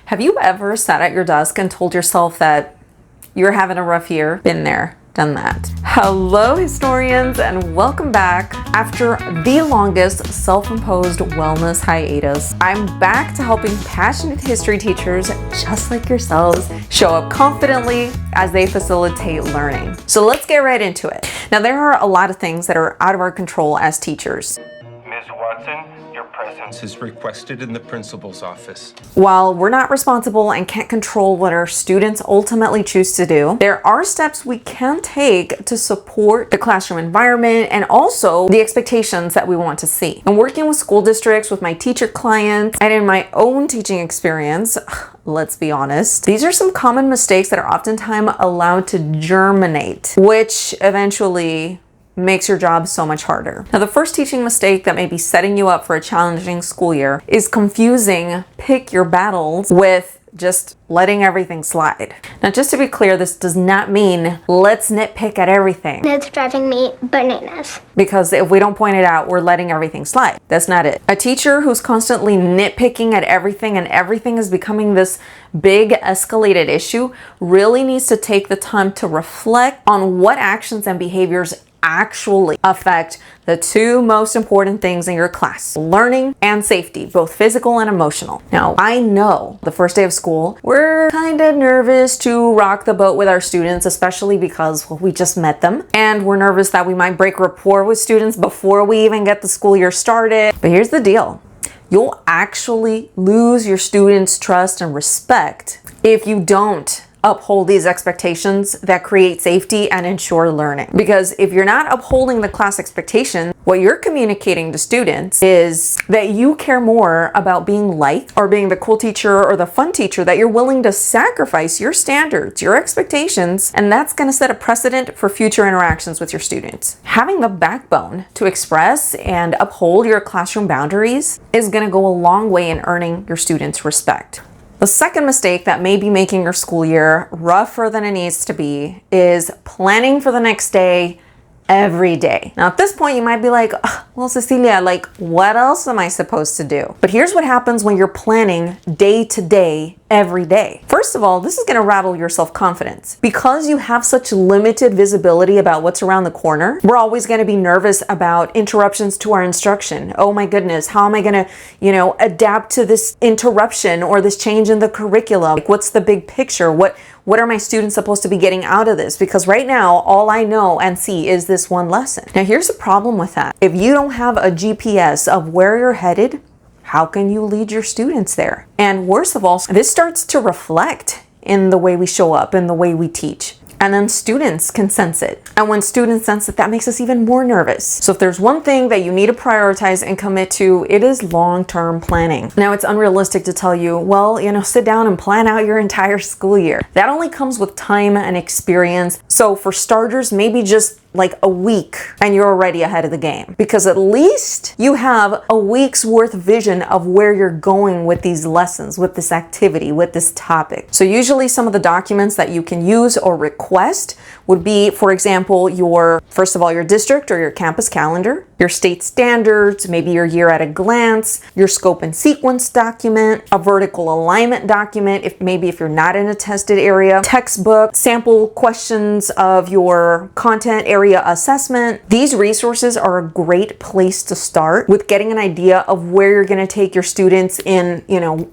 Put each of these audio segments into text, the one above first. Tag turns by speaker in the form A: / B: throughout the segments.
A: Have you ever sat at your desk and told yourself that you're having a rough year? Been there, done that. Hello, historians, and welcome back. After the longest self-imposed wellness hiatus, I'm back to helping passionate history teachers just like yourselves show up confidently as they facilitate learning. So let's get right into it. Now, there are a lot of things that are out of our control as teachers.
B: Ms. Watson, your presence is requested in the principal's office.
A: While we're not responsible and can't control what our students ultimately choose to do, there are steps we can take to support the classroom environment and also the expectations that we want to see. And working with school districts, with my teacher clients, and in my own teaching experience, let's be honest, these are some common mistakes that are oftentimes allowed to germinate, which eventually makes your job so much harder. Now, the first teaching mistake that may be setting you up for a challenging school year is confusing pick your battles with just letting everything slide. Now, just to be clear, this does not mean let's nitpick at everything.
C: That's driving me bananas.
A: Because if we don't point it out, we're letting everything slide. That's not it. A teacher who's constantly nitpicking at everything and everything is becoming this big escalated issue really needs to take the time to reflect on what actions and behaviors actually affect the two most important things in your class: learning and safety, both physical and emotional. Now, I know the first day of school, we're kind of nervous to rock the boat with our students, especially because we just met them. And we're nervous that we might break rapport with students before we even get the school year started. But here's the deal. You'll actually lose your students' trust and respect if you don't uphold these expectations that create safety and ensure learning. Because if you're not upholding the class expectation, what you're communicating to students is that you care more about being liked or being the cool teacher or the fun teacher, that you're willing to sacrifice your standards, your expectations, and that's going to set a precedent for future interactions with your students. Having the backbone to express and uphold your classroom boundaries is going to go a long way in earning your students' respect. The second mistake that may be making your school year rougher than it needs to be is planning for the next day every day. Now, at this point, you might be like, well, Cecilia, like, what else am I supposed to do? But here's what happens when you're planning day to day, every day. First of all, this is going to rattle your self-confidence. Because you have such limited visibility about what's around the corner, we're always going to be nervous about interruptions to our instruction. Oh my goodness, how am I going to, adapt to this interruption or this change in the curriculum? Like, what's the big picture? What are my students supposed to be getting out of this? Because right now, all I know and see is this one lesson. Now, here's the problem with that. If you don't have a GPS of where you're headed, how can you lead your students there? And worst of all, this starts to reflect in the way we show up, in the way we teach. And then students can sense it. And when students sense it, that makes us even more nervous. So if there's one thing that you need to prioritize and commit to, it is long-term planning. Now, it's unrealistic to tell you, well, sit down and plan out your entire school year. That only comes with time and experience. So for starters, maybe just like a week and you're already ahead of the game, because at least you have a week's worth vision of where you're going with these lessons, with this activity, with this topic. So usually some of the documents that you can use or request would be, for example, your district or your campus calendar, your state standards, maybe your year at a glance, your scope and sequence document, a vertical alignment document, if you're not in a tested area, textbook, sample questions of your content area assessment. These resources are a great place to start with getting an idea of where you're going to take your students in,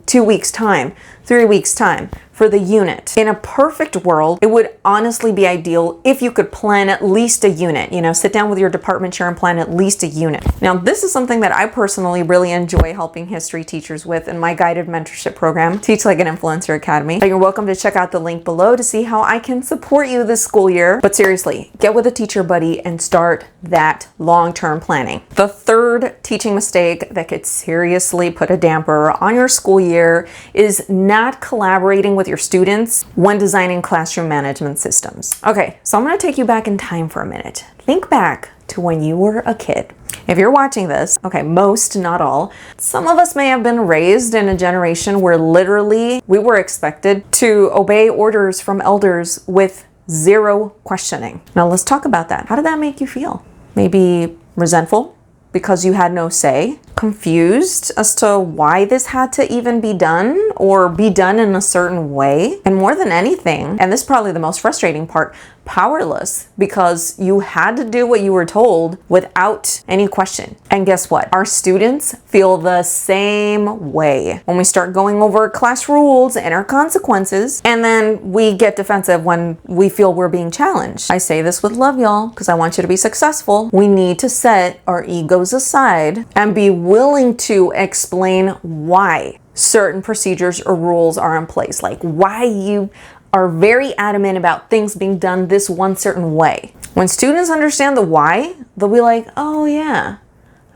A: 2 weeks time, 3 weeks time for the unit. In a perfect world, it would honestly be ideal if you could plan at least a unit, sit down with your department chair and plan at least a unit. Now, this is something that I personally really enjoy helping history teachers with in my guided mentorship program, Teach Like an Influencer Academy. You're welcome to check out the link below to see how I can support you this school year. But seriously, get with a teacher buddy and start that long-term planning. The third teaching mistake that could seriously put a damper on your school year is not collaborating with your students when designing classroom management systems. Okay, so I'm going to take you back in time for a minute. Think back to when you were a kid. If you're watching this, okay, most, not all, some of us may have been raised in a generation where literally we were expected to obey orders from elders with zero questioning. Now let's talk about that. How did that make you feel? Maybe resentful because you had no say? confused as to why this had to even be done or be done in a certain way. And more than anything, and this is probably the most frustrating part, powerless, because you had to do what you were told without any question. And guess what? Our students feel the same way when we start going over class rules and our consequences, and then we get defensive when we feel we're being challenged. I say this with love, y'all, because I want you to be successful. We need to set our egos aside and be willing to explain why certain procedures or rules are in place, like why you are very adamant about things being done this one certain way. When students understand the why, they'll be like, oh yeah,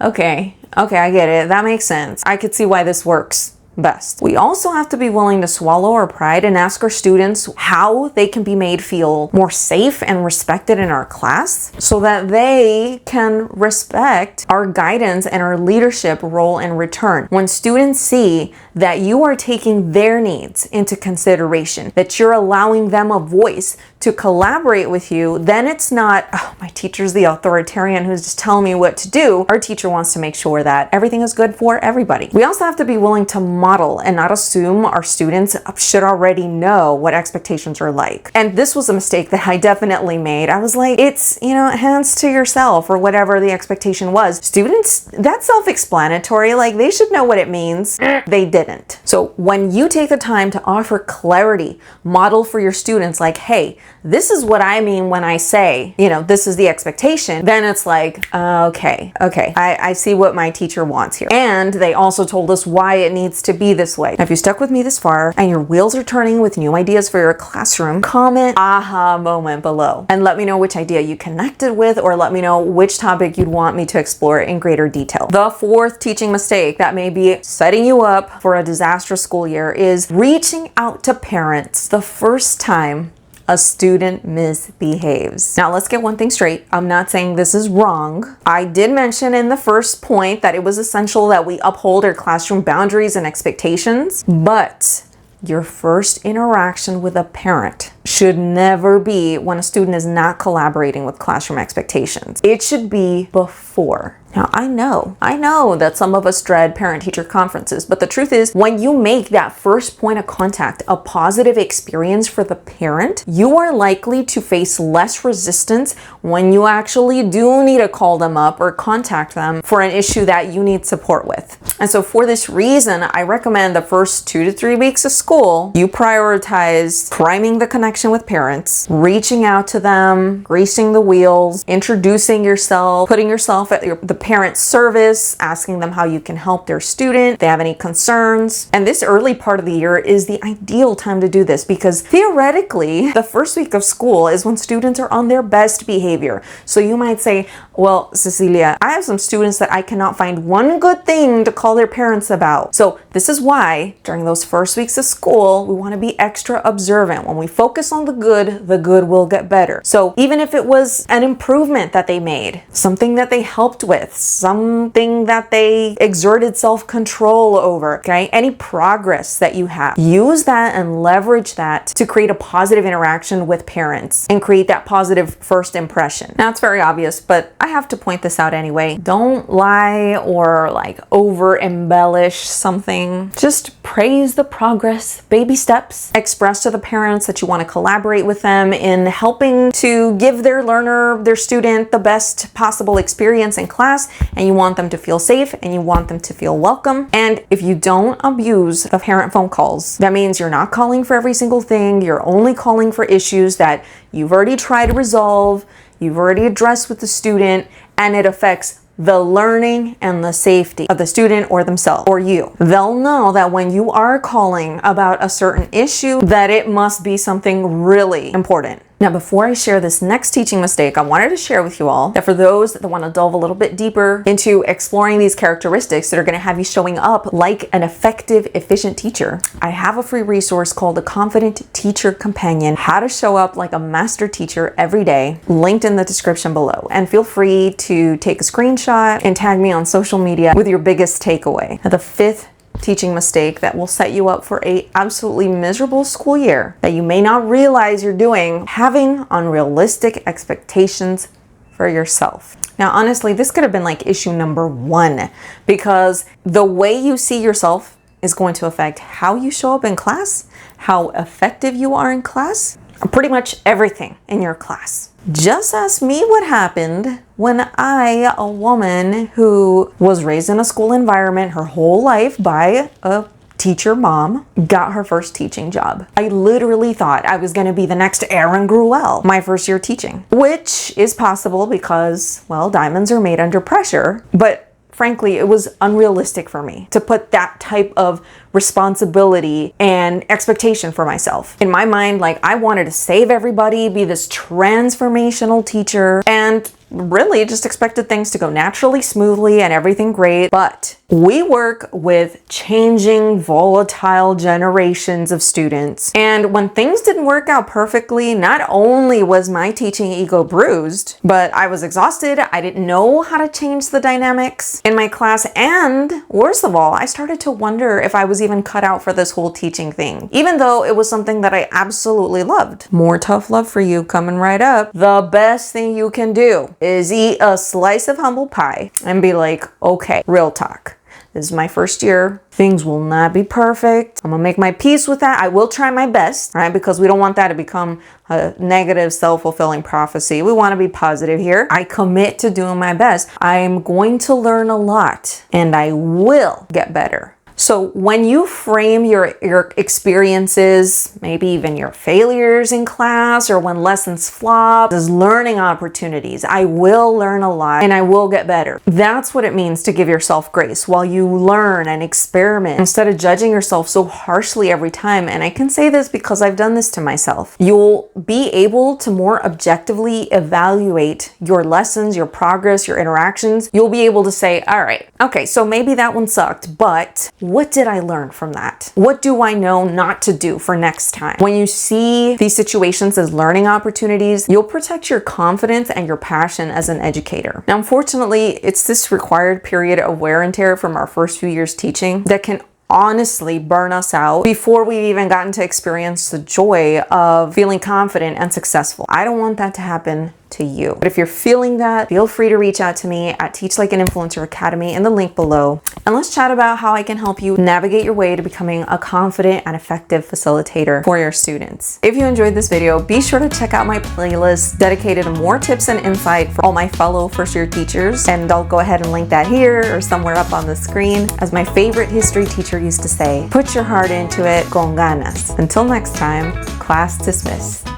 A: okay, I get it. That makes sense. I could see why this works best. We also have to be willing to swallow our pride and ask our students how they can be made feel more safe and respected in our class so that they can respect our guidance and our leadership role in return. When students see that you are taking their needs into consideration, that you're allowing them a voice to collaborate with you, then it's not, oh, my teacher's the authoritarian who's just telling me what to do. Our teacher wants to make sure that everything is good for everybody. We also have to be willing to model and not assume our students should already know what expectations are like. And this was a mistake that I definitely made. I was like, it's, hands to yourself or whatever the expectation was. Students, that's self-explanatory. Like, they should know what it means. They didn't. So when you take the time to offer clarity, model for your students like, hey, this is what I mean when I say, this is the expectation, then it's like, okay, I see what my teacher wants here. And they also told us why it needs to be this way. Now, if you stuck with me this far and your wheels are turning with new ideas for your classroom, comment aha moment below and let me know which idea you connected with, or let me know which topic you'd want me to explore in greater detail. The fourth teaching mistake that may be setting you up for a disastrous school year is reaching out to parents the first time a student misbehaves. Now, let's get one thing straight. I'm not saying this is wrong. I did mention in the first point that it was essential that we uphold our classroom boundaries and expectations, but your first interaction with a parent should never be when a student is not collaborating with classroom expectations. It should be before. Now, I know that some of us dread parent-teacher conferences, but the truth is, when you make that first point of contact a positive experience for the parent, you are likely to face less resistance when you actually do need to call them up or contact them for an issue that you need support with. And so for this reason, I recommend the first 2 to 3 weeks of school, you prioritize priming the connection with parents, reaching out to them, greasing the wheels, introducing yourself, putting yourself at the parent service, asking them how you can help their student, if they have any concerns. And this early part of the year is the ideal time to do this because theoretically, the first week of school is when students are on their best behavior. So you might say, well, Cecilia, I have some students that I cannot find one good thing to call their parents about. So this is why during those first weeks of school, we want to be extra observant. When we focus on the good will get better. So even if it was an improvement that they made, something that they helped with, something that they exerted self-control over, okay? Any progress that you have, use that and leverage that to create a positive interaction with parents and create that positive first impression. Now, it's very obvious, but I have to point this out anyway. Don't lie or over embellish something. Just praise the progress, baby steps. Express to the parents that you want to collaborate with them in helping to give their learner, their student, the best possible experience in class, and you want them to feel safe and you want them to feel welcome. And if you don't abuse the parent phone calls, that means you're not calling for every single thing. You're only calling for issues that you've already tried to resolve, you've already addressed with the student, and it affects the learning and the safety of the student or themselves or you. They'll know that when you are calling about a certain issue, that it must be something really important. Now, before I share this next teaching mistake, I wanted to share with you all that for those that want to delve a little bit deeper into exploring these characteristics that are going to have you showing up like an effective, efficient teacher, I have a free resource called the Confident Teacher Companion, How to Show Up Like a Master Teacher Every Day, linked in the description below. And feel free to take a screenshot and tag me on social media with your biggest takeaway. Now, the fifth teaching mistake that will set you up for a absolutely miserable school year that you may not realize you're doing, having unrealistic expectations for yourself. Now, honestly, this could have been like issue number 1, because the way you see yourself is going to affect how you show up in class, how effective you are in class, pretty much everything in your class. Just ask me what happened when I, a woman who was raised in a school environment her whole life by a teacher mom, got her first teaching job. I literally thought I was going to be the next Erin Gruelle my first year teaching, which is possible because, well, diamonds are made under pressure, but frankly, it was unrealistic for me to put that type of responsibility and expectation for myself. In my mind, like, I wanted to save everybody, be this transformational teacher, and really just expected things to go naturally, smoothly, and everything great. But we work with changing, volatile generations of students. And when things didn't work out perfectly, not only was my teaching ego bruised, but I was exhausted. I didn't know how to change the dynamics in my class. And worst of all, I started to wonder if I was even cut out for this whole teaching thing, even though it was something that I absolutely loved. More tough love for you coming right up. The best thing you can do is eat a slice of humble pie and be like, okay, real talk. This is my first year. Things will not be perfect. I'm gonna make my peace with that. I will try my best, right? Because we don't want that to become a negative, self-fulfilling prophecy. We want to be positive here. I commit to doing my best. I'm going to learn a lot and I will get better. So when you frame your experiences, maybe even your failures in class, or when lessons flop, as learning opportunities, I will learn a lot and I will get better. That's what it means to give yourself grace while you learn and experiment, instead of judging yourself so harshly every time. And I can say this because I've done this to myself. You'll be able to more objectively evaluate your lessons, your progress, your interactions. You'll be able to say, all right, okay, so maybe that one sucked, but what did I learn from that? What do I know not to do for next time? When you see these situations as learning opportunities, you'll protect your confidence and your passion as an educator. Now, unfortunately, it's this required period of wear and tear from our first few years teaching that can honestly burn us out before we've even gotten to experience the joy of feeling confident and successful. I don't want that to happen to you. But if you're feeling that, feel free to reach out to me at Teach Like an Influencer Academy in the link below. And let's chat about how I can help you navigate your way to becoming a confident and effective facilitator for your students. If you enjoyed this video, be sure to check out my playlist dedicated to more tips and insight for all my fellow first-year teachers. And I'll go ahead and link that here or somewhere up on the screen. As my favorite history teacher used to say, put your heart into it, con ganas. Until next time, class dismissed.